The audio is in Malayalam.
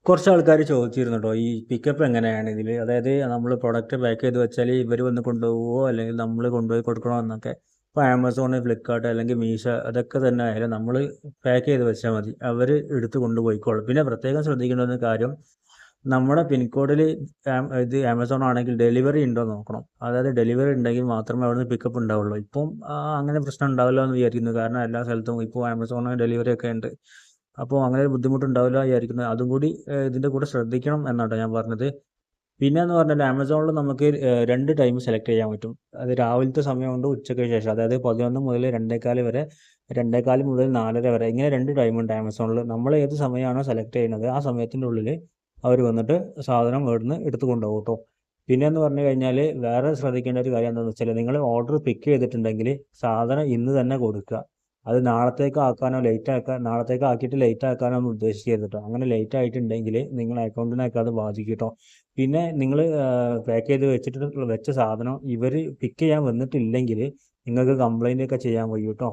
കുറച്ച് ആൾക്കാർ ചോദിച്ചിരുന്നു കേട്ടോ ഈ പിക്കപ്പ് എങ്ങനെയാണ് ഇതിൽ, അതായത് നമ്മൾ പ്രൊഡക്റ്റ് പാക്ക് ചെയ്ത് വെച്ചാൽ ഇവർ വന്ന് കൊണ്ടുപോകുമോ അല്ലെങ്കിൽ നമ്മൾ കൊണ്ടുപോയി കൊടുക്കണോ എന്നൊക്കെ. ഇപ്പോൾ ആമസോൺ, ഫ്ലിപ്കാർട്ട് അല്ലെങ്കിൽ മീഷ അതൊക്കെ തന്നെ ആയാലും നമ്മൾ പാക്ക് ചെയ്ത് വെച്ചാൽ മതി, അവർ എടുത്ത് കൊണ്ടുപോയിക്കോളും. പിന്നെ പ്രത്യേകം ശ്രദ്ധിക്കേണ്ട ഒരു കാര്യം, നമ്മുടെ പിൻകോഡിൽ ഇത് ആമസോൺ ആണെങ്കിൽ ഡെലിവറി ഉണ്ടോ എന്ന് നോക്കണം. അതായത് ഡെലിവറി ഉണ്ടെങ്കിൽ മാത്രമേ അവിടുന്ന് പിക്കപ്പ് ഉണ്ടാവുള്ളൂ. ഇപ്പം അങ്ങനെ പ്രശ്നം ഉണ്ടാവില്ല എന്ന് വിചാരിക്കുന്നു, കാരണം എല്ലാ സ്ഥലത്തും ഇപ്പോൾ ആമസോൺ ഡെലിവറി ഒക്കെ ഉണ്ട്. അപ്പോൾ അങ്ങനെ ഒരു ബുദ്ധിമുട്ടുണ്ടാവില്ല വിചാരിക്കുന്നത്. അതും കൂടി ഇതിൻ്റെ കൂടെ ശ്രദ്ധിക്കണം എന്നാട്ടോ ഞാൻ പറഞ്ഞത്. പിന്നെ എന്ന് പറഞ്ഞാൽ ആമസോണിൽ നമുക്ക് 2 ടൈം സെലക്ട് ചെയ്യാൻ പറ്റും. അത് രാവിലത്തെ സമയമുണ്ട്, ഉച്ചയ്ക്ക് ശേഷം, അതായത് 11 മുതൽ 2:15 വരെ, 2:15 മുതൽ 4:30 വരെ, ഇങ്ങനെ 2 ടൈമുണ്ട് ആമസോണിൽ. നമ്മൾ ഏത് സമയമാണോ സെലക്ട് ചെയ്യുന്നത് ആ സമയത്തിൻ്റെ ഉള്ളിൽ അവർ വന്നിട്ട് സാധനം ഇവിടുന്ന് എടുത്ത് കൊണ്ടുപോകും കേട്ടോ. പിന്നെ എന്ന് പറഞ്ഞു കഴിഞ്ഞാൽ വേറെ ശ്രദ്ധിക്കേണ്ട ഒരു കാര്യം എന്താണെന്ന് വെച്ചാൽ, നിങ്ങൾ ഓർഡർ പിക്ക് ചെയ്തിട്ടുണ്ടെങ്കിൽ സാധനം ഇന്ന് തന്നെ കൊടുക്കുക. അത് നാളത്തേക്ക് ആക്കാനോ നാളത്തേക്ക് ആക്കിയിട്ട് ലേറ്റ് ആക്കാനോ ഒന്നും ഉദ്ദേശിക്കരുത് കേട്ടോ. അങ്ങനെ ലേറ്റ് ആയിട്ടുണ്ടെങ്കിൽ നിങ്ങളുടെ അക്കൗണ്ടിനൊക്കെ അത് ബാധിക്കും കേട്ടോ. പിന്നെ നിങ്ങൾ പാക്ക് ചെയ്ത് വെച്ച സാധനം ഇവർ പിക്ക് ചെയ്യാൻ വന്നിട്ടില്ലെങ്കിൽ നിങ്ങൾക്ക് കംപ്ലൈൻ്റ് ഒക്കെ ചെയ്യാൻ കഴിയും കേട്ടോ.